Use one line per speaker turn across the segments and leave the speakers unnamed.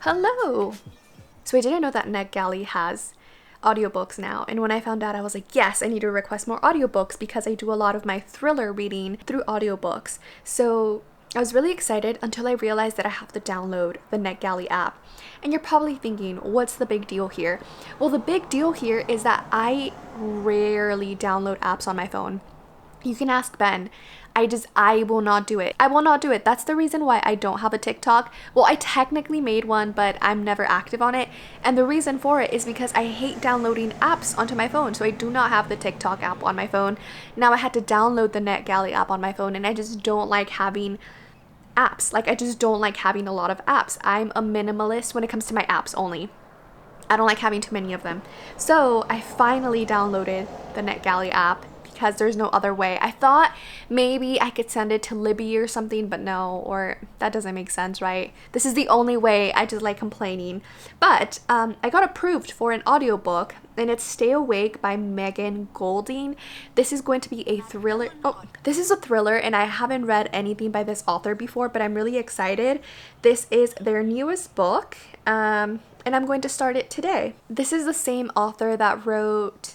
Hello! So I didn't know that NetGalley has audiobooks now, and when I found out I was like, yes, I need to request more audiobooks because I do a lot of my thriller reading through audiobooks. So I was really excited until I realized that I have to download the NetGalley app. And you're probably thinking, what's the big deal here? Well, the big deal here is that I rarely download apps on my phone. You can ask Ben. I will not do it. I will not do it. That's the reason why I don't have a TikTok. Well, I technically made one, but I'm never active on it. And the reason for it is because I hate downloading apps onto my phone. So I do not have the TikTok app on my phone. Now I had to download the NetGalley app on my phone, and I just don't like having apps. Like, I just don't like having a lot of apps. I'm a minimalist when it comes to my apps only. I don't like having too many of them. So I finally downloaded the NetGalley app because there's no other way. I thought maybe I could send it to Libby or something, but no, or that doesn't make sense, right? This is the only way. I just like complaining. But I got approved for an audiobook, and it's Stay Awake by Megan Goldin. This is going to be a thriller. Oh, this is a thriller, and I haven't read anything by this author before, but I'm really excited. This is their newest book, and I'm going to start it today. This is the same author that wrote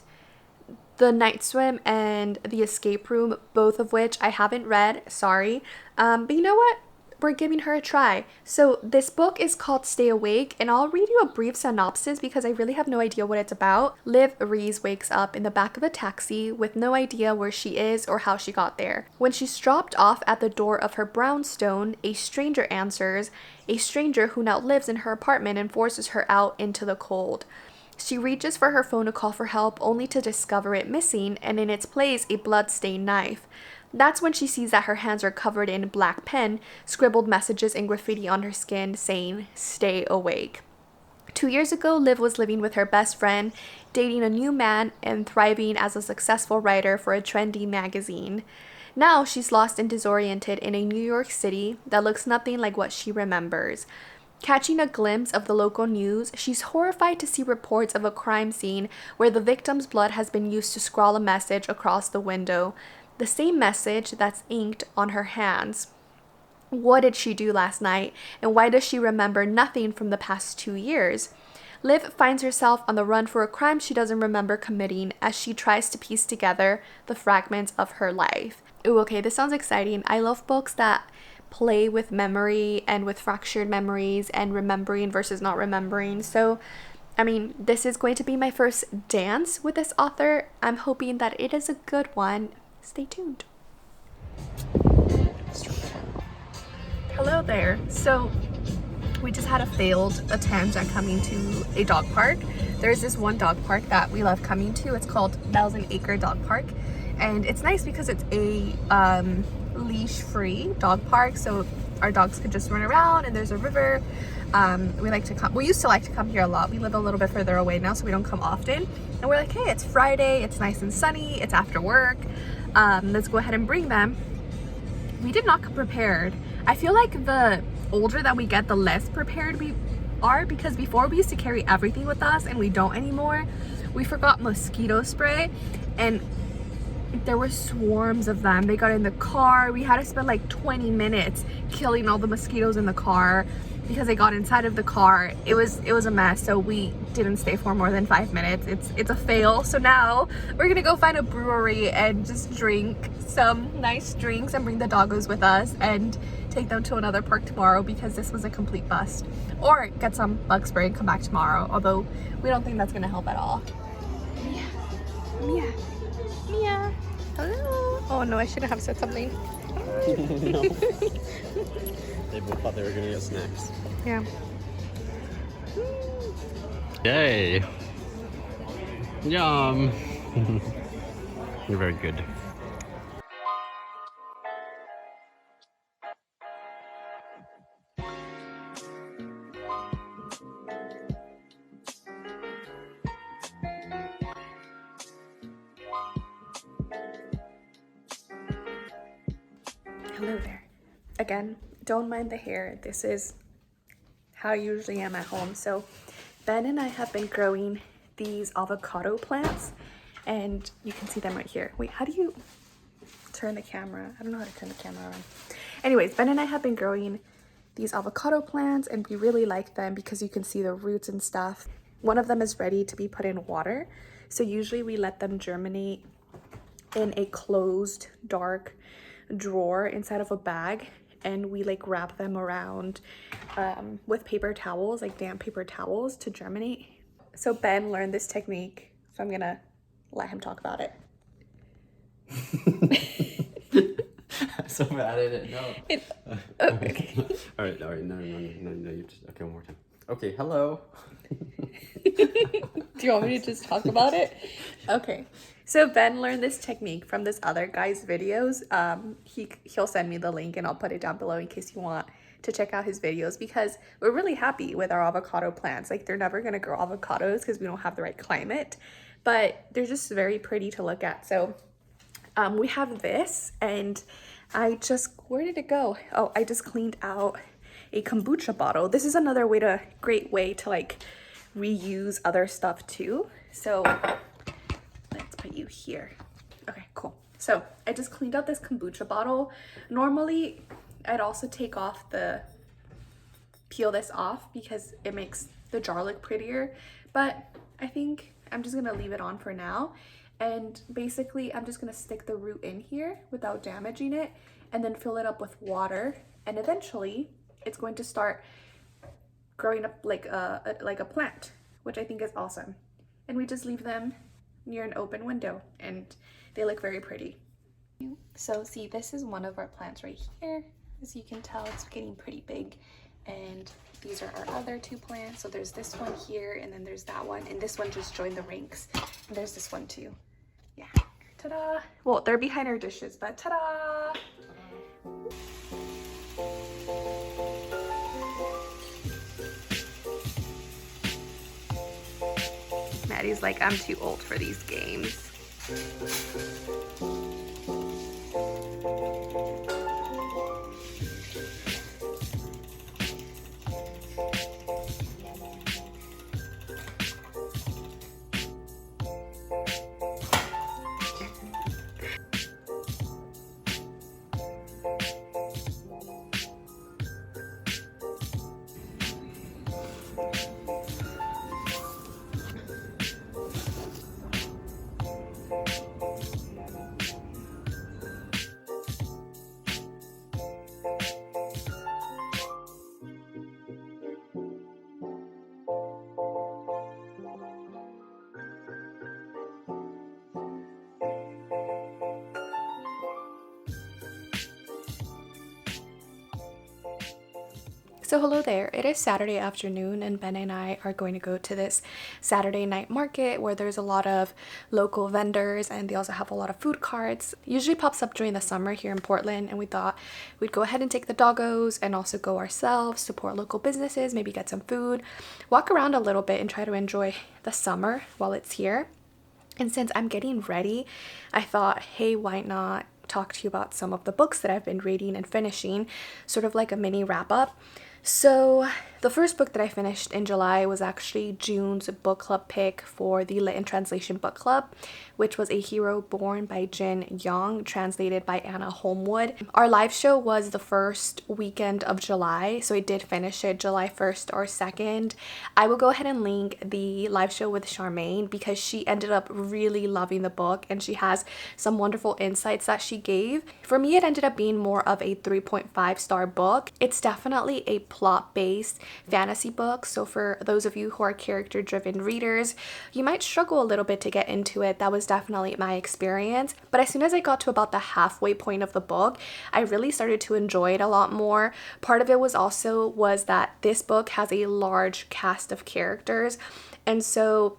The Night Swim and The Escape Room, both of which I haven't read, sorry. But you know what? We're giving her a try. So this book is called Stay Awake, and I'll read you a brief synopsis because I really have no idea what it's about. Liv Reese wakes up in the back of a taxi with no idea where she is or how she got there. When she's dropped off at the door of her brownstone, a stranger answers, a stranger who now lives in her apartment and forces her out into the cold. She reaches for her phone to call for help, only to discover it missing, and in its place, a blood-stained knife. That's when she sees that her hands are covered in black pen, scribbled messages and graffiti on her skin saying, "Stay awake." 2 years ago, Liv was living with her best friend, dating a new man, and thriving as a successful writer for a trendy magazine. Now she's lost and disoriented in a New York City that looks nothing like what she remembers. Catching a glimpse of the local news, she's horrified to see reports of a crime scene where the victim's blood has been used to scrawl a message across the window. The same message that's inked on her hands. What did she do last night, and why does she remember nothing from the past 2 years? Liv finds herself on the run for a crime she doesn't remember committing as she tries to piece together the fragments of her life. Ooh, okay, this sounds exciting. I love books that play with memory and with fractured memories and remembering versus not remembering. So, I mean, this is going to be my first dance with this author. I'm hoping that it is a good one. Stay tuned. Hello there. So, we just had a failed attempt at coming to a dog park. There's this one dog park that we love coming to. It's called Thousand Acre Dog Park. And it's nice because it's a leash-free dog park, so our dogs could just run around, and there's a river. We used to like to come here a lot. We live a little bit further away now, so we don't come often. And we're like, hey, it's Friday, it's nice and sunny, it's after work. Let's go ahead and bring them. We did not come prepared. I feel like the older that we get, the less prepared we are, because before we used to carry everything with us, and we don't anymore. We forgot mosquito spray, and there were swarms of them. They got in the car. We had to spend like 20 minutes killing all the mosquitoes in the car because they got inside of the car. It was a mess, so we didn't stay for more than 5 minutes. It's a fail. So now we're gonna go find a brewery and just drink some nice drinks and bring the doggos with us and take them to another park tomorrow because this was a complete bust. Or get some bug spray and come back tomorrow, although we don't think that's gonna help at all. Mia. Mia. Mia. Hello. Oh no, I shouldn't have said something.
No. They both thought they were gonna get snacks.
Yeah.
Yay! Yum! You're very good.
Hello there. Again, don't mind the hair. This is how I usually am at home. So Ben and I have been growing these avocado plants, and you can see them right here. Wait, how do you turn the camera? I don't know how to turn the camera on. Anyways, Ben and I have been growing these avocado plants, and we really like them because you can see the roots and stuff. One of them is ready to be put in water. So usually we let them germinate in a closed, dark drawer inside of a bag, and we like wrap them around with paper towels, like damp paper towels, to germinate. So Ben learned this technique, so I'm gonna let him talk about it.
I'm so bad at it. No.
Okay.
all right. No. You just okay. One more time. Okay. Hello.
Do you want me to just talk about it? Okay. So Ben learned this technique from this other guy's videos. He'll send me the link and I'll put it down below in case you want to check out his videos, because we're really happy with our avocado plants. Like, they're never gonna grow avocados because we don't have the right climate, but they're just very pretty to look at. So we have this, and where did it go? Oh, I just cleaned out a kombucha bottle. This is another great way to like reuse other stuff too. So let's put you here. Okay, cool. So I just cleaned out this kombucha bottle. Normally I'd also peel this off because it makes the jar look prettier, but I think I'm just gonna leave it on for now. And basically I'm just gonna stick the root in here without damaging it, and then fill it up with water, and eventually it's going to start growing up like a plant, which I think is awesome. And we just leave them near an open window, and they look very pretty. So see, this is one of our plants right here. As you can tell, it's getting pretty big. And these are our other two plants. So there's this one here, and then there's that one, and this one just joined the ranks. And there's this one too. Yeah, ta-da. Well, they're behind our dishes, but ta-da. Maddie's like, I'm too old for these games. So hello there, it is Saturday afternoon, and Ben and I are going to go to this Saturday night market where there's a lot of local vendors, and they also have a lot of food carts. It usually pops up during the summer here in Portland, and we thought we'd go ahead and take the doggos and also go ourselves, support local businesses, maybe get some food, walk around a little bit and try to enjoy the summer while it's here. And since I'm getting ready, I thought, hey, why not talk to you about some of the books that I've been reading and finishing, sort of like a mini wrap up. So the first book that I finished in July was actually June's book club pick for the Lit in Translation book club, which was A Hero Born by Yong, translated by Anna Holmwood. Our live show was the first weekend of July, so I did finish it July 1st or 2nd. I will go ahead and link the live show with Charmaine because she ended up really loving the book, and she has some wonderful insights that she gave. For me, it ended up being more of a 3.5-star book. It's definitely a plot-based fantasy book, so for those of you who are character-driven readers, you might struggle a little bit to get into it. That was definitely my experience, but as soon as I got to about the halfway point of the book, I really started to enjoy it a lot more. Part of it was that this book has a large cast of characters, and so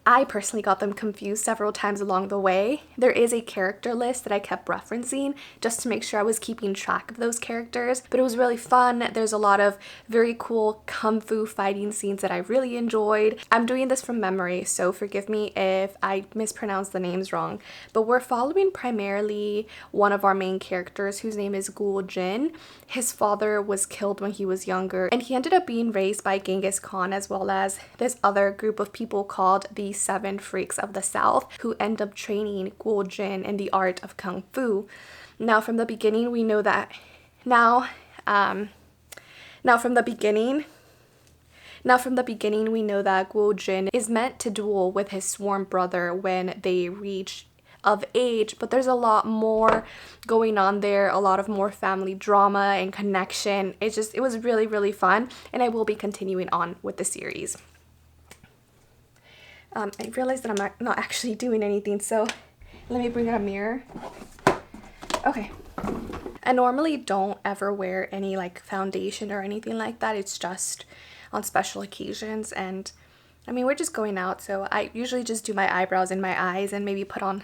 I personally got them confused several times along the way. There is a character list that I kept referencing just to make sure I was keeping track of those characters, but it was really fun. There's a lot of very cool kung fu fighting scenes that I really enjoyed. I'm doing this from memory, so forgive me if I mispronounce the names wrong, but we're following primarily one of our main characters whose name is Goldin. His father was killed when he was younger, and he ended up being raised by Genghis Khan as well as this other group of people called the 7 Freaks of the South, who end up training Goldin in the art of Kung Fu. Now, from the beginning, we know that Now from the beginning, we know that Goldin is meant to duel with his sworn brother when they reach of age, but there's a lot more going on there, a lot of more family drama and connection. It was really, really fun, and I will be continuing on with the series. I realized that I'm not actually doing anything, so let me bring out a mirror. Okay. I normally don't ever wear any like foundation or anything like that. It's just on special occasions, and I mean, we're just going out, so I usually just do my eyebrows and my eyes and maybe put on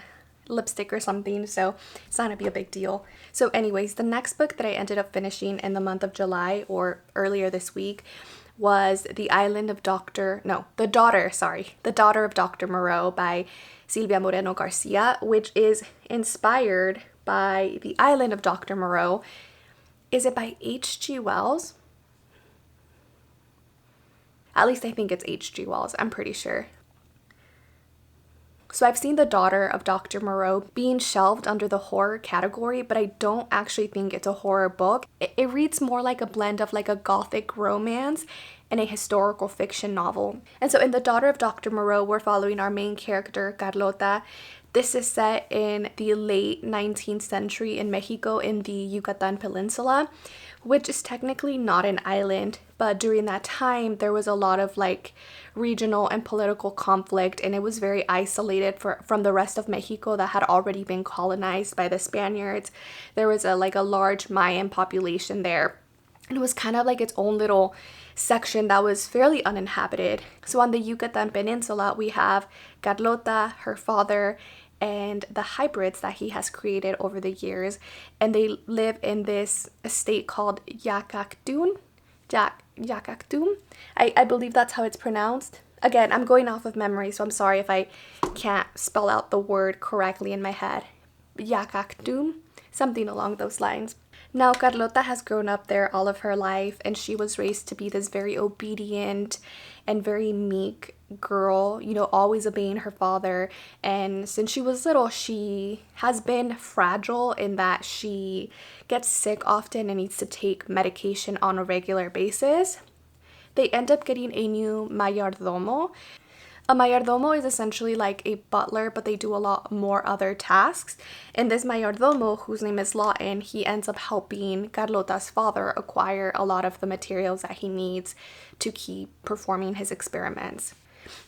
lipstick or something, so it's not gonna be a big deal. So anyways, the next book that I ended up finishing in the month of July, or earlier this week, was The Daughter of Dr. Moreau by Silvia Moreno Garcia, which is inspired by The Island of Dr. Moreau. Is it by H.G. Wells? At least I think it's H.G. Wells, I'm pretty sure. So I've seen The Daughter of Dr. Moreau being shelved under the horror category, but I don't actually think it's a horror book. It reads more like a blend of like a gothic romance and a historical fiction novel. And so in The Daughter of Dr. Moreau, we're following our main character, Carlota. This is set in the late 19th century in Mexico in the Yucatan Peninsula, which is technically not an island, but during that time there was a lot of like regional and political conflict, and it was very isolated from the rest of Mexico that had already been colonized by the Spaniards. There was a large Mayan population there, and it was kind of like its own little section that was fairly uninhabited. So on the Yucatan Peninsula, we have Carlota, her father, and the hybrids that he has created over the years, and they live in this estate called Yacactun. I believe that's how it's pronounced. Again, I'm going off of memory, so I'm sorry if I can't spell out the word correctly in my head. Yacactun, something along those lines. Now, Carlota has grown up there all of her life, and she was raised to be this very obedient and very meek girl, you know, always obeying her father. And since she was little, she has been fragile in that she gets sick often and needs to take medication on a regular basis. They end up getting a new mayordomo. A mayordomo is essentially like a butler, but they do a lot more other tasks. And this mayordomo, whose name is Lawton, he ends up helping Carlota's father acquire a lot of the materials that he needs to keep performing his experiments.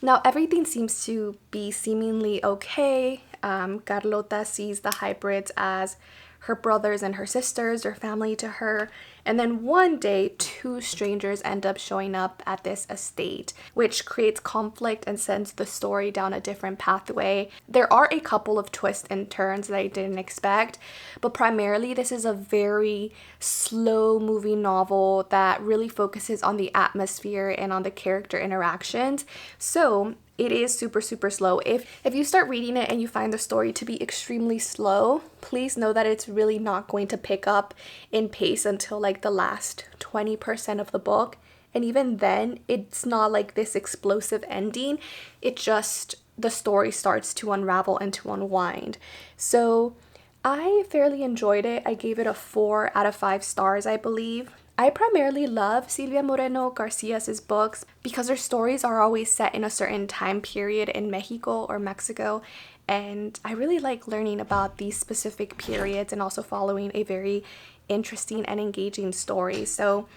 Now, everything seems to be seemingly okay. Carlota sees the hybrids as her brothers and her sisters or family to her. And then one day, two strangers end up showing up at this estate, which creates conflict and sends the story down a different pathway. There are a couple of twists and turns that I didn't expect, but primarily this is a very slow-moving novel that really focuses on the atmosphere and on the character interactions. So it is super, super slow. If you start reading it and you find the story to be extremely slow, please know that it's really not going to pick up in pace until like the last 20% of the book. And even then, it's not like this explosive ending. It just, the story starts to unravel and to unwind. So I fairly enjoyed it. I gave it a 4 out of 5 stars, I believe. I primarily love Silvia Moreno Garcia's books because her stories are always set in a certain time period in Mexico or Mexico, and I really like learning about these specific periods and also following a very interesting and engaging story. So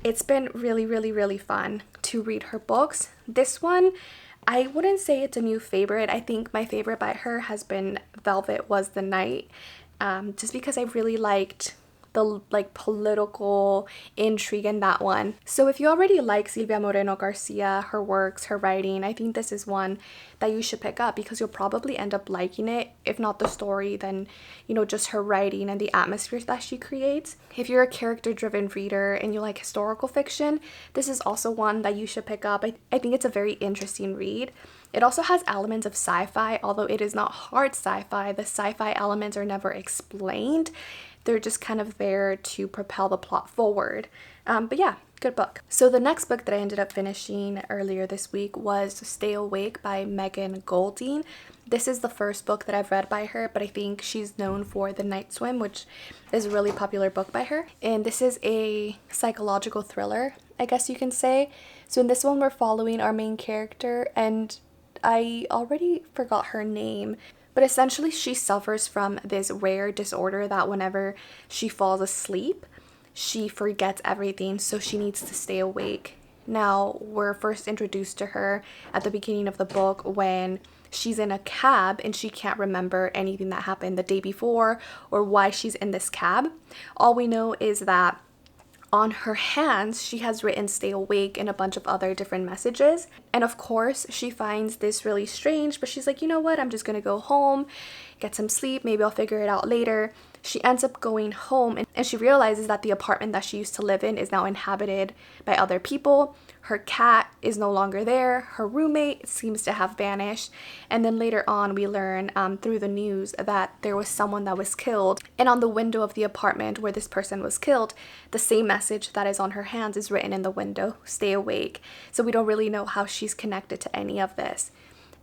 it's been really, really, really fun to read her books. This one, I wouldn't say it's a new favorite. I think my favorite by her has been Velvet Was the Night, just because I really liked the political intrigue in that one. So if you already like Silvia Moreno Garcia, her works, her writing, I think this is one that you should pick up because you'll probably end up liking it. If not the story, then just her writing and the atmosphere that she creates. If you're a character-driven reader and you like historical fiction, this is also one that you should pick up. I think it's a very interesting read. It also has elements of sci-fi, although it is not hard sci-fi. The sci-fi elements are never explained. They're just kind of there to propel the plot forward. But yeah, Good book. So the next book that I ended up finishing earlier this week was Stay Awake by Megan Goldin. This is the first book that I've read by her, but I think she's known for The Night Swim, which is a really popular book by her. And this is a psychological thriller, I guess you can say. So in this one, we're following our main character, and I already forgot her name, but essentially she suffers from this rare disorder that whenever she falls asleep, she forgets everything, so she needs to stay awake. Now, we're first introduced to her at the beginning of the book when she's in a cab and she can't remember anything that happened the day before or why she's in this cab. All we know is that on her hands, she has written "stay awake" and a bunch of other different messages. And of course, she finds this really strange, but she's like, you know what? I'm just gonna go home, get some sleep. Maybe I'll figure it out later. She ends up going home and she realizes that the apartment that she used to live in is now inhabited by other people. Her cat is no longer there. Her roommate seems to have vanished. And then later on, we learn through the news that there was someone that was killed. And on the window of the apartment where this person was killed, the same message that is on her hands is written in the window, "Stay awake." So we don't really know how she's connected to any of this.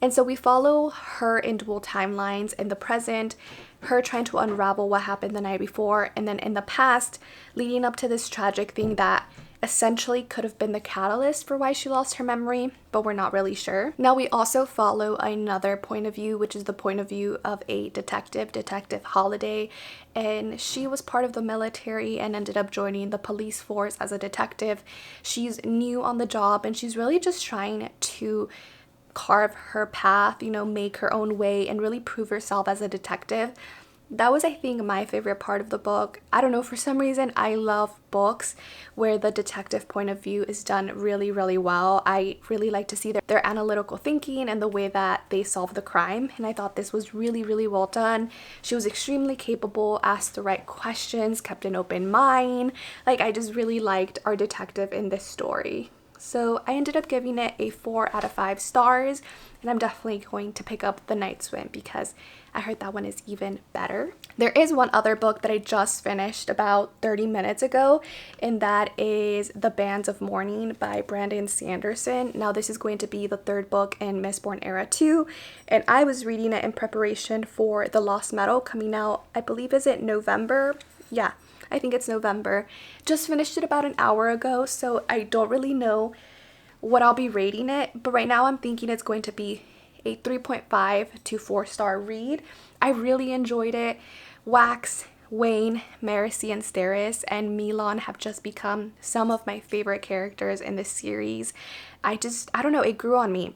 And so we follow her in dual timelines in the present, her trying to unravel what happened the night before, and then in the past, leading up to this tragic thing that essentially could have been the catalyst for why she lost her memory, but we're not really sure. Now we also follow another point of view, which is the point of view of a detective, Detective Holiday, and she was part of the military and ended up joining the police force as a detective. She's new on the job and she's really just trying to carve her path, you know, make her own way and really prove herself as a detective. That was, I think, my favorite part of the book. I don't know, for some reason, I love books where the detective point of view is done really, really well. I really like to see their analytical thinking and the way that they solve the crime. And I thought this was really, really well done. She was extremely capable, asked the right questions, kept an open mind. Like, I just really liked our detective in this story. So I ended up giving it a 4 out of 5 stars, and I'm definitely going to pick up The Night Swim because I heard that one is even better. There is one other book that I just finished about 30 minutes ago, and that is The Bands of Mourning by Brandon Sanderson. Now this is going to be the third book in Mistborn Era 2, and I was reading it in preparation for The Lost Meadow coming out, I believe, is it November? Yeah. I think it's November. Just finished it about an hour ago, so I don't really know what I'll be rating it, but right now I'm thinking it's going to be a 3.5 to 4-star read. I really enjoyed it. Wax, Wayne, Marcy, and Steris, and Milan have just become some of my favorite characters in this series. I don't know, it grew on me.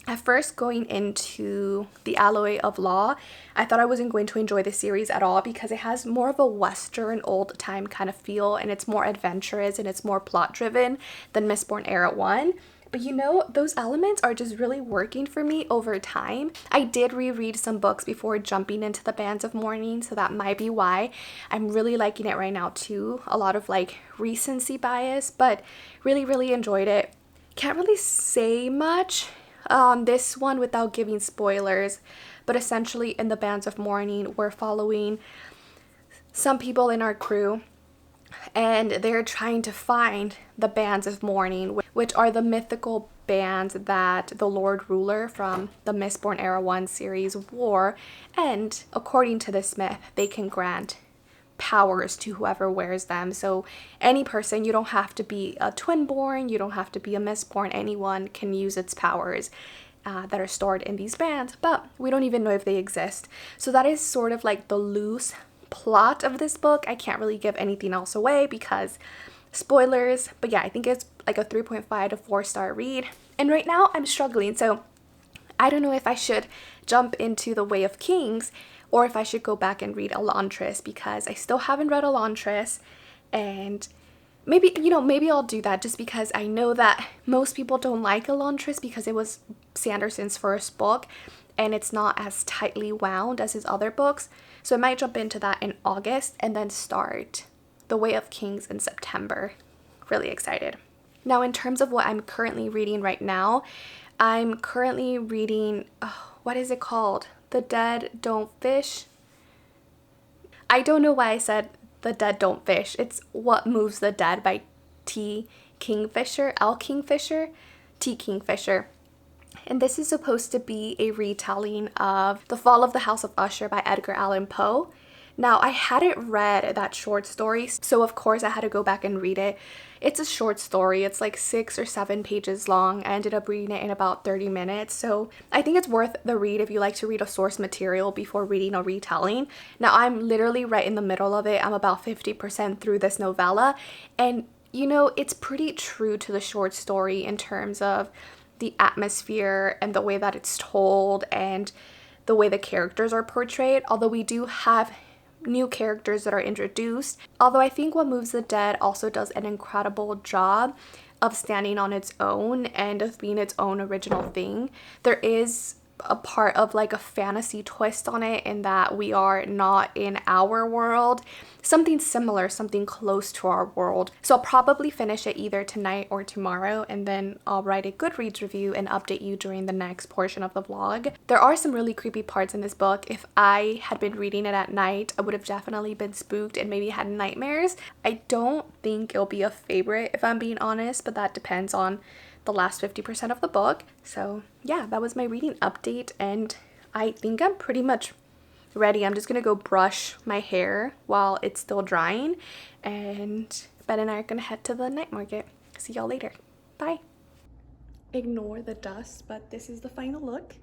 At first, going into The Alloy of Law, I thought I wasn't going to enjoy the series at all because it has more of a Western old-time kind of feel, and it's more adventurous and it's more plot-driven than Mistborn Era 1. But you know, those elements are just really working for me over time. I did reread some books before jumping into The Bands of Mourning, so that might be why I'm really liking it right now too. A lot of like recency bias, but really, really enjoyed it. Can't really say much on this one without giving spoilers, but essentially in The Bands of Mourning, we're following some people in our crew and they're trying to find the Bands of Mourning, which are the mythical bands that the Lord Ruler from the Mistborn Era 1 series wore, and according to this myth, they can grant powers to whoever wears them. So any person, you don't have to be a twin-born, you don't have to be a Mistborn, anyone can use its powers that are stored in these bands, but we don't even know if they exist. So that is sort of like the loose plot of this book. I can't really give anything else away because spoilers, but yeah, I think it's like a 3.5 to 4-star read. And right now I'm struggling, so I don't know if I should jump into The Way of Kings or if I should go back and read Elantris, because I still haven't read Elantris, and maybe, you know, maybe I'll do that just because I know that most people don't like Elantris because it was Sanderson's first book and it's not as tightly wound as his other books. So I might jump into that in August and then start The Way of Kings in September. Really excited. Now, in terms of what I'm currently reading right now, I'm currently reading, what is it called? The Dead Don't Fish. I don't know why I said The Dead Don't Fish. It's What Moves the Dead by T. Kingfisher, T. Kingfisher. And this is supposed to be a retelling of The Fall of the House of Usher by Edgar Allan Poe. Now, I hadn't read that short story, so of course I had to go back and read it. It's a short story. It's like 6 or 7 pages long. I ended up reading it in about 30 minutes, so I think it's worth the read if you like to read a source material before reading a retelling. Now, I'm literally right in the middle of it. I'm about 50% through this novella, and you know, it's pretty true to the short story in terms of the atmosphere and the way that it's told and the way the characters are portrayed, although we do have new characters that are introduced. Although I think What Moves the Dead also does an incredible job of standing on its own and of being its own original thing. There is a part of like a fantasy twist on it in that we are not in our world, something similar, something close to our world. So I'll probably finish it either tonight or tomorrow, and then I'll write a Goodreads review and update you during the next portion of the vlog. There are some really creepy parts in this book. If I had been reading it at night, I would have definitely been spooked and maybe had nightmares. I don't think it'll be a favorite if I'm being honest, but that depends on the last 50% of the book. So yeah, that was my reading update, and I think I'm pretty much ready. I'm just gonna go brush my hair while it's still drying, and Ben and I are gonna head to the night market. See y'all later. Bye. Ignore the dust, but this is the final look.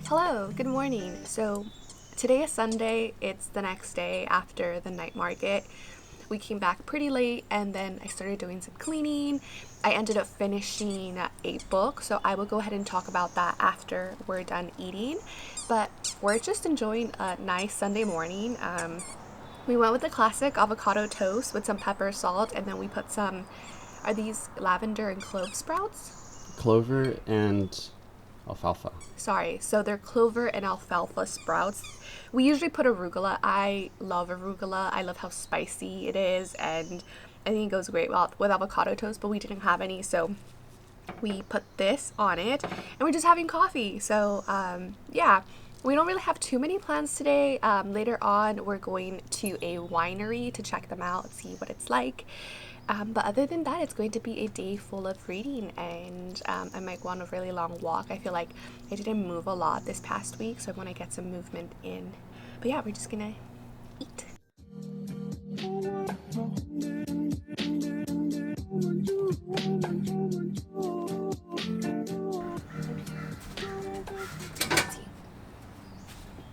Hello, good morning. So today is Sunday. It's the next day after the night market. We came back pretty late, and then I started doing some cleaning. I ended up finishing a book, so I will go ahead and talk about that after we're done eating. But we're just enjoying a nice Sunday morning. We went with the classic avocado toast with some pepper, salt, and then we put some, are these lavender and clove sprouts?
Clover and alfalfa.
Sorry, so they're clover and alfalfa sprouts. We usually put arugula. I love arugula. I love how spicy it is, and I think it goes great well with avocado toast, but we didn't have any, so we put this on it, and we're just having coffee. So yeah, we don't really have too many plans today. Later on, we're going to a winery to check them out, see what it's like. But other than that, it's going to be a day full of reading, and I might go on a really long walk. I feel like I didn't move a lot this past week, so I want to get some movement in. But yeah, we're just gonna eat.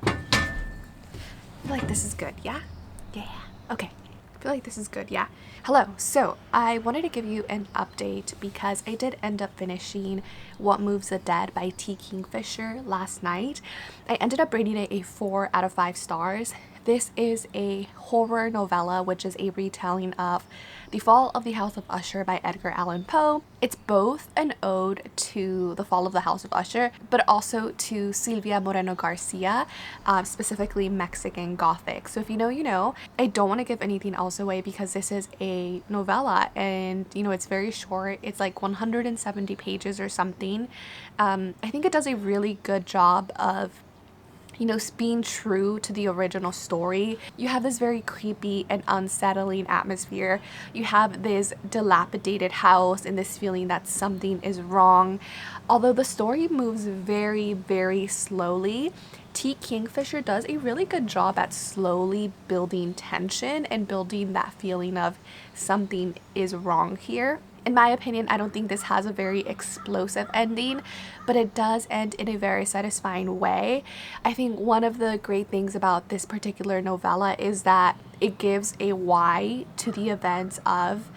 I feel like this is good, yeah? Yeah, okay. I feel like this is good, yeah. Hello, so I wanted to give you an update because I did end up finishing What Moves the Dead by T. Kingfisher last night. I ended up rating it a 4 out of 5 stars. This is a horror novella, which is a retelling of The Fall of the House of Usher by Edgar Allan Poe. It's both an ode to the fall of the House of Usher, but also to Silvia Moreno Garcia, specifically Mexican Gothic. So if you know, you know. I don't want to give anything else away because this is a novella and, you know, it's very short. It's like 170 pages or something. I think it does a really good job of, you know, being true to the original story. You have this very creepy and unsettling atmosphere. You have this dilapidated house and this feeling that something is wrong. Although the story moves very, very slowly, Kingfisher does a really good job at slowly building tension and building that feeling of something is wrong here. In my opinion, I don't think this has a very explosive ending, but it does end in a very satisfying way. I think one of the great things about this particular novella is that it gives a why to the events of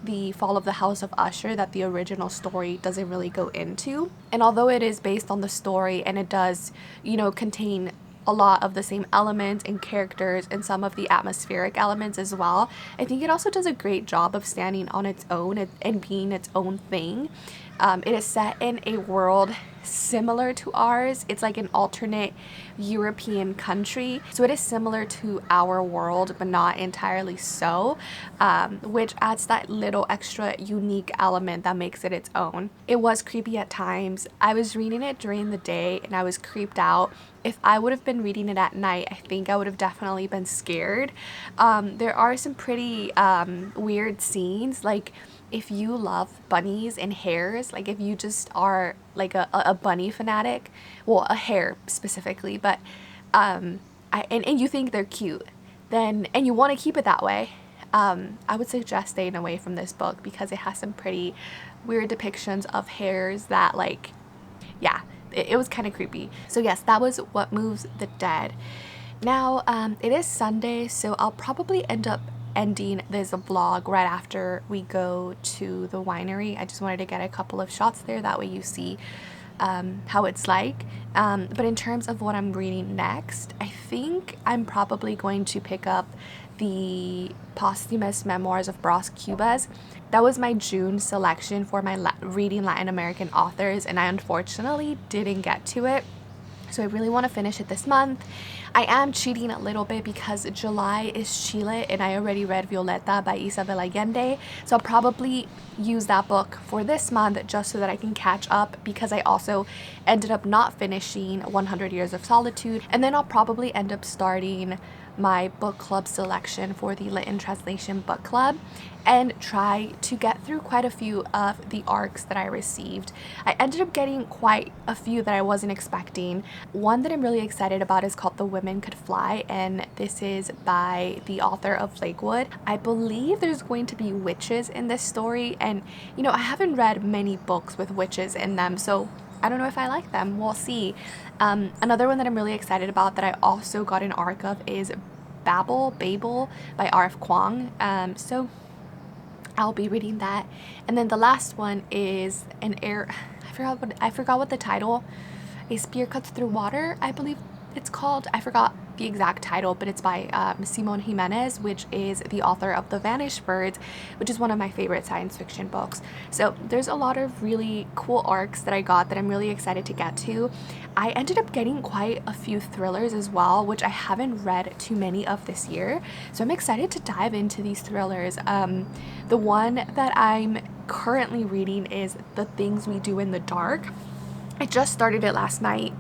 the fall of the House of Usher that the original story doesn't really go into. And although it is based on the story and it does, you know, contain a lot of the same elements and characters and some of the atmospheric elements as well, I think it also does a great job of standing on its own and being its own thing. It is set in a world similar to ours. It's like an alternate European country, so it is similar to our world but not entirely so, which adds that little extra unique element that makes it its own. It was creepy at times. I was reading it during the day and I was creeped out. If I would have been reading it at night, I think I would have definitely been scared. There are some pretty weird scenes, like if you love bunnies and hares, like if you just are like a bunny fanatic, well, a hare specifically, but and you think they're cute, then, and you want to keep it that way, I would suggest staying away from this book because it has some pretty weird depictions of hares that, like, yeah, it was kind of creepy. So yes, that was What Moves the Dead. Now, it is Sunday, so I'll probably end up ending this vlog right after we go to the winery. I just wanted to get a couple of shots there, that way you see how it's like. But in terms of what I'm reading next, I think I'm probably going to pick up the Posthumous Memoirs of Cubas. That was my June selection for my reading Latin American authors, and I unfortunately didn't get to it. So I really want to finish it this month. I am cheating a little bit because July is Chile and I already read Violeta by Isabel Allende. So I'll probably use that book for this month just so that I can catch up, because I also ended up not finishing 100 Years of Solitude. And then I'll probably end up starting my book club selection for the Lit in Translation book club and try to get through quite a few of the arcs that I received. I ended up getting quite a few that I wasn't expecting. One that I'm really excited about is called The Women Could Fly, and this is by the author of Lakewood. I believe there's going to be witches in this story, and you know, I haven't read many books with witches in them, so I don't know if I like them. We'll see. Another one that I'm really excited about that I also got an arc of is Babel by R.F. Kuang. So I'll be reading that. And then the last one is I forgot what the title. A Spear Cuts Through Water, I believe it's called. I forgot the exact title, but it's by Simón Jimenez, which is the author of The Vanished Birds, which is one of my favorite science fiction books. So there's a lot of really cool arcs that I got that I'm really excited to get to. I ended up getting quite a few thrillers as well, which I haven't read too many of this year. So I'm excited to dive into these thrillers. The one that I'm currently reading is The Things We Do in the Dark. I just started it last night.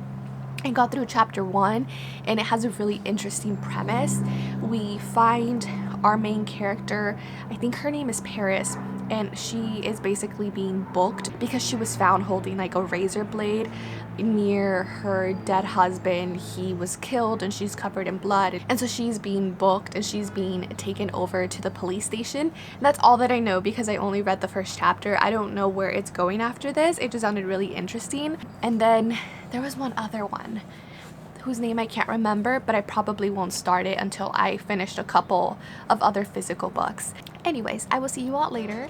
I got through chapter 1 and it has a really interesting premise. We find our main character, I think her name is Paris, and she is basically being booked because she was found holding like a razor blade near her dead husband. He was killed and she's covered in blood, and so she's being booked and she's being taken over to the police station. And that's all that I know because I only read the first chapter. I don't know where it's going after this. It just sounded really interesting. And then there was one other one whose name I can't remember, but I probably won't start it until I finished a couple of other physical books. Anyways, I will see you all later.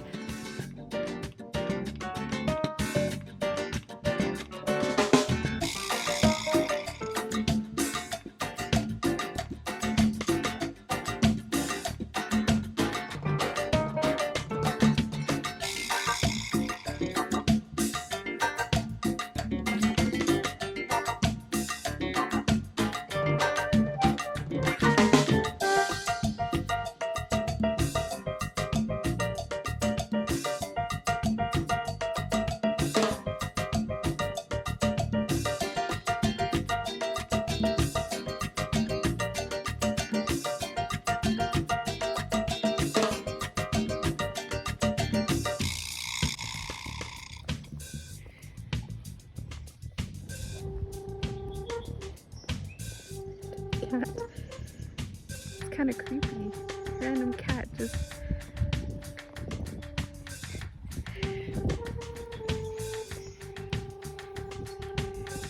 kind of creepy. Random cat just...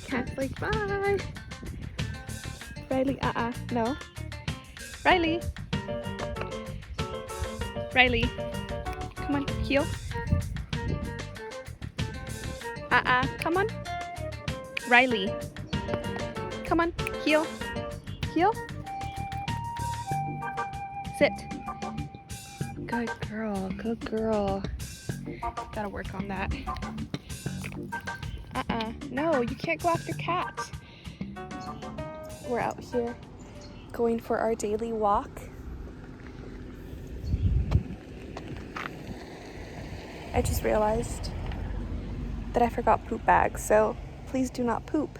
Cat's like, bye! Riley, no. Riley! Riley! Come on, heel. Come on. Riley. Come on, heel. Heel. Sit. Good girl, good girl. Gotta work on that. No, you can't go after cats. We're out here going for our daily walk. I just realized that I forgot poop bags, so please do not poop.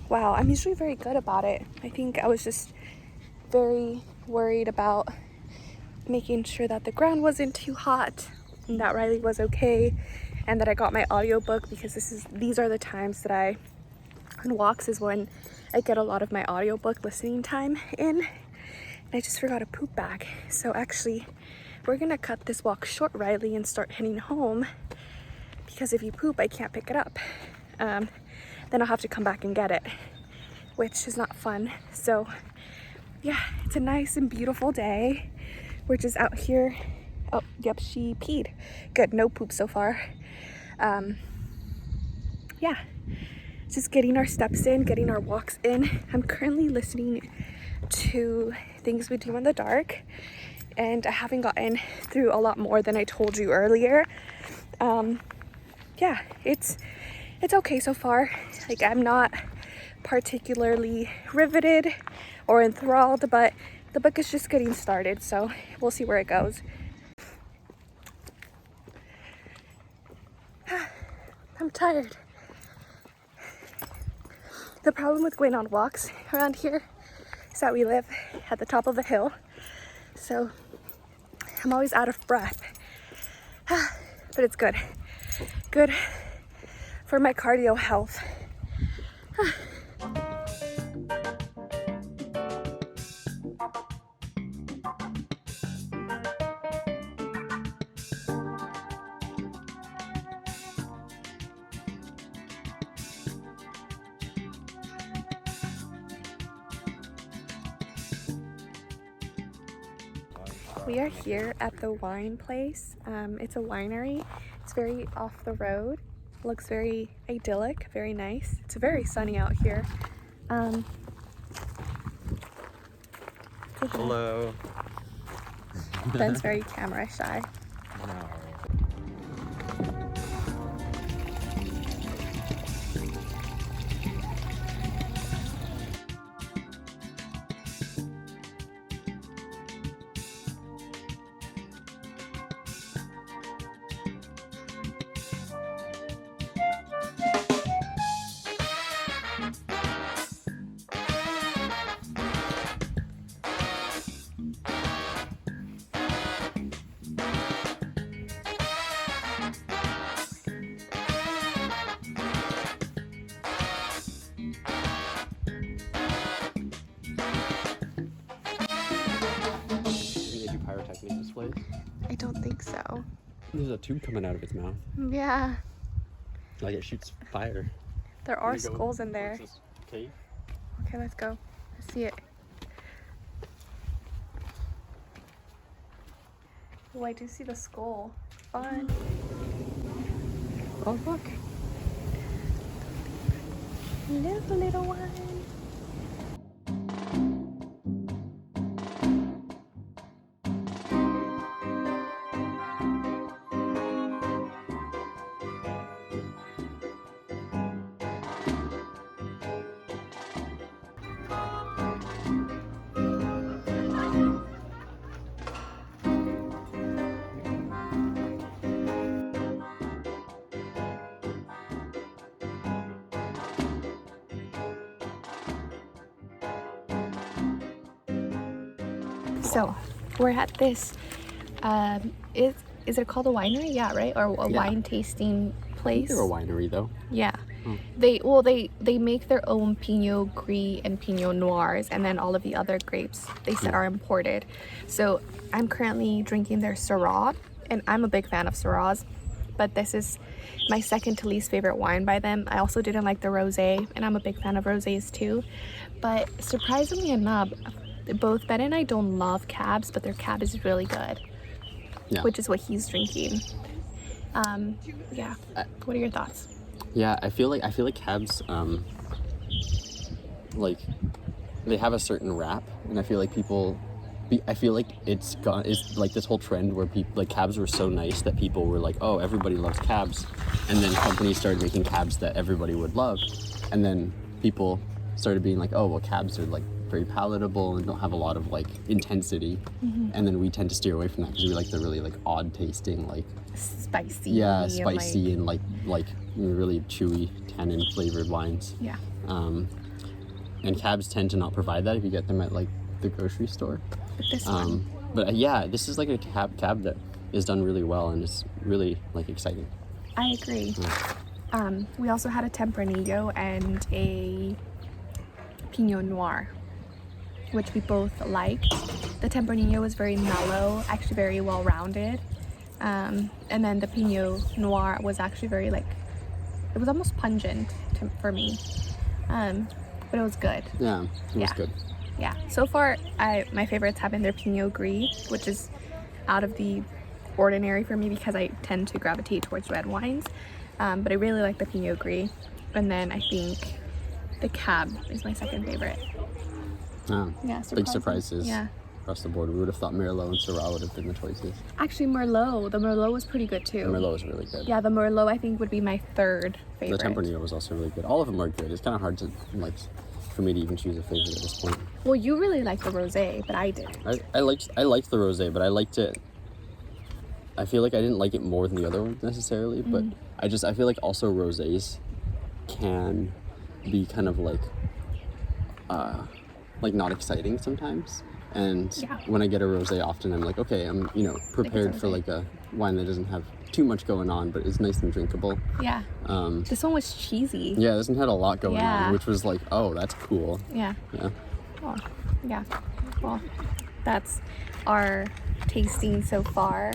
Wow, I'm usually very good about it. I think I was just very worried about making sure that the ground wasn't too hot and that Riley was okay and that I got my audiobook, because these are the times that I, on walks, is when I get a lot of my audiobook listening time in. And I just forgot a poop bag. So actually, we're gonna cut this walk short, Riley, and start heading home, because if you poop, I can't pick it up. Then I'll have to come back and get it, which is not fun. So yeah, it's a nice and beautiful day. We're just out here. Oh, yep, she peed. Good, no poop so far. Yeah, just getting our steps in, getting our walks in. I'm currently listening to Things We Do in the Dark, and I haven't gotten through a lot more than I told you earlier. Yeah, it's okay so far. Like, I'm not particularly riveted or enthralled, but the book is just getting started, so we'll see where it goes. I'm tired. The problem with going on walks around here is that we live at the top of a hill, so I'm always out of breath. But it's good. Good for my cardio health. We are here at the wine place. It's a winery. It's very off the road. It looks very idyllic, very nice. It's very sunny out here.
Hello.
Ben's very camera shy.
No. Displays?
I don't think so.
There's a tube coming out of its mouth.
Yeah.
Like it shoots fire.
There are skulls in there.
What's this cave?
Okay, let's go. Let's see it. Oh, I do see the skull. Fun.
Oh, look.
Hello, little one. So we're at this, is it called a winery? Yeah, right? Or a wine tasting place?
They're a winery though.
Yeah. They make their own Pinot Gris and Pinot Noirs, and then all of the other grapes they said are imported. So I'm currently drinking their Syrah, and I'm a big fan of Syrahs, but this is my second to least favorite wine by them. I also didn't like the rosé, and I'm a big fan of rosés too. But surprisingly enough, both Ben and I don't love cabs, but their cab is really good, which is what he's drinking. Yeah. What are your thoughts?
Yeah, I feel like cabs, like, they have a certain rap, and I feel like I feel like it's like this whole trend where people, like, cabs were so nice that people were like, oh, everybody loves cabs, and then companies started making cabs that everybody would love, and then people started being like, oh, well, cabs are, like, very palatable and don't have a lot of, like, intensity, and then we tend to steer away from that because we like the really, like, odd tasting, like, spicy and like really chewy tannin flavored wines. And cabs tend to not provide that if you get them at, like, the grocery store. But yeah, this is like a cab that is done really well, and it's really, like, exciting.
I agree. We also had a Tempranillo and a Pinot Noir, which we both liked. The Tempranillo was very mellow, actually very well rounded, and then the Pinot Noir was actually very, like, it was almost pungent for me, but it was good.
Yeah, it was good.
Yeah, so far my favorites have been their Pinot Gris, which is out of the ordinary for me because I tend to gravitate towards red wines, but I really like the Pinot Gris, and then I think the Cab is my second favorite. Yeah,
big surprises. Yeah. Across the board. We would have thought Merlot and Syrah would have been the choices.
Actually, the Merlot was pretty good too.
The Merlot was really good.
Yeah, the Merlot I think would be my third favorite.
The Tempranillo was also really good. All of them are good. It's kind of hard to, like, for me to even choose a favorite at this point.
Well, you really liked the rosé, but I didn't.
I liked the rosé, but I liked it. I feel like I didn't like it more than the other ones necessarily, but I feel like also rosés can be kind of like not exciting sometimes. And when I get a rosé, often I'm like, okay, I'm, prepared for, like, a wine that doesn't have too much going on, but is nice and drinkable.
Yeah. This one was cheesy.
Yeah, this one had a lot going on, which was like, oh, that's cool.
Yeah. Oh, yeah. Well, that's our tasting so far.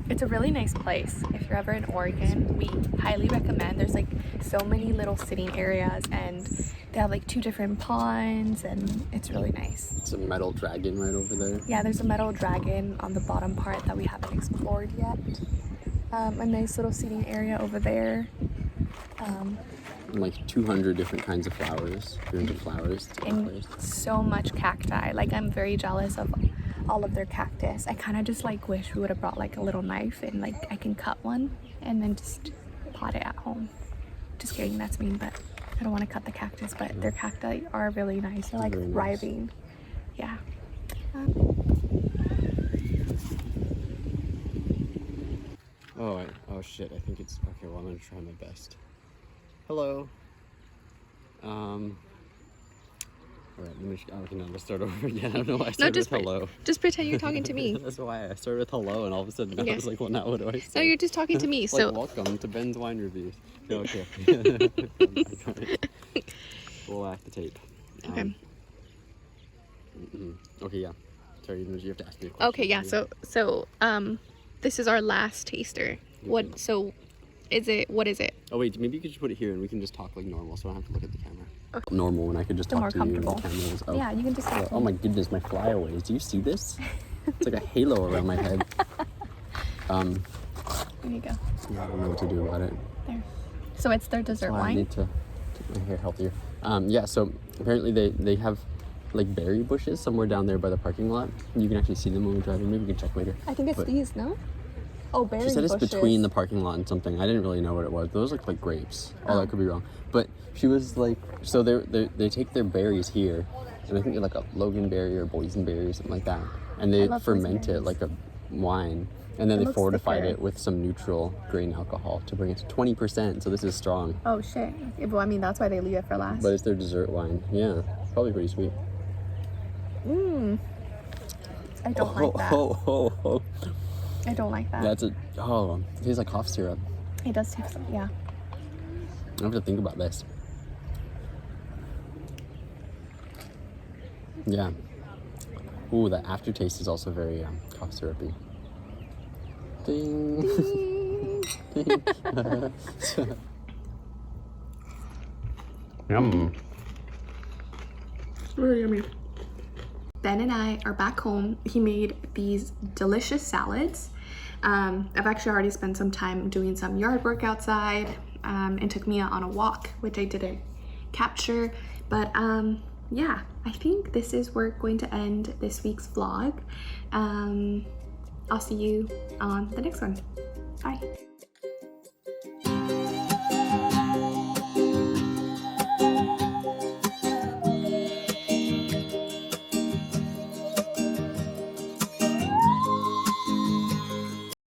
It's a really nice place. If you're ever in Oregon, we highly recommend. There's, like, so many little sitting areas, and they have, like, 2 different ponds, and it's really nice.
It's a metal dragon right over there.
Yeah, there's a metal dragon on the bottom part that we haven't explored yet. A nice little seating area over there.
And, like, 200 different kinds of flowers. 300 flowers.
And so much cacti. Like, I'm very jealous of all of their cactus. I kind of just, like, wish we would have brought, like, a little knife and, like, I can cut one and then just pot it at home. Just kidding, that's mean, but I don't want to cut the cactus, but their cacti are really nice. They're, like, thriving. Nice. Yeah.
Oh shit, I think it's okay. Well, I'm gonna try my best. Hello. Alright, let's start over again. I don't know why I started with hello.
Just pretend you're talking to me.
That's why I started with hello, and all of a sudden I was like, well, now what do I say?
No, you're just talking to me.
Like,
so
welcome to Ben's Wine Reviews. No, okay. We'll act the tape.
Okay.
Okay, yeah. Sorry, you have to ask me a question.
Okay, yeah. So this is our last taster. What is it?
Oh wait, maybe you could just put it here and we can just talk like normal, so I don't have to look at the camera.
Okay.
Normal, and I could just talk to you and the camera was,
yeah, you can just talk.
Oh my goodness, my flyaways. Do you see this? It's like a halo around my head.
There you go.
Yeah, I don't know what to do about it.
There. So it's their dessert wine?
I need to get my hair healthier. Yeah, so apparently they have, like, berry bushes somewhere down there by the parking lot. You can actually see them when we're driving. Maybe we can check later.
I think it's these, no? Oh, berry bushes.
She said it's between the parking lot and something. I didn't really know what it was. Those look like grapes. Oh, that could be wrong. But she was like, so they take their berries here, and I think they're like a loganberry or boysenberry or something like that, and they ferment it like a wine, and then they fortified it with some neutral grain alcohol to bring it to 20%. So this is strong.
Oh shit! Yeah, well, I mean that's why they leave it for last.
But it's their dessert wine. Yeah, probably pretty sweet.
I don't like that. I don't like that.
It tastes like cough syrup.
It does taste, yeah.
I have to think about this. Yeah. Ooh, the aftertaste is also very cough syrupy. Ding. Ding. Yum.
Really yummy. Ben and I are back home. He made these delicious salads. I've actually already spent some time doing some yard work outside, and took Mia on a walk, which I didn't capture. But yeah, I think this is where we're going to end this week's vlog. I'll see you on the next one. Bye.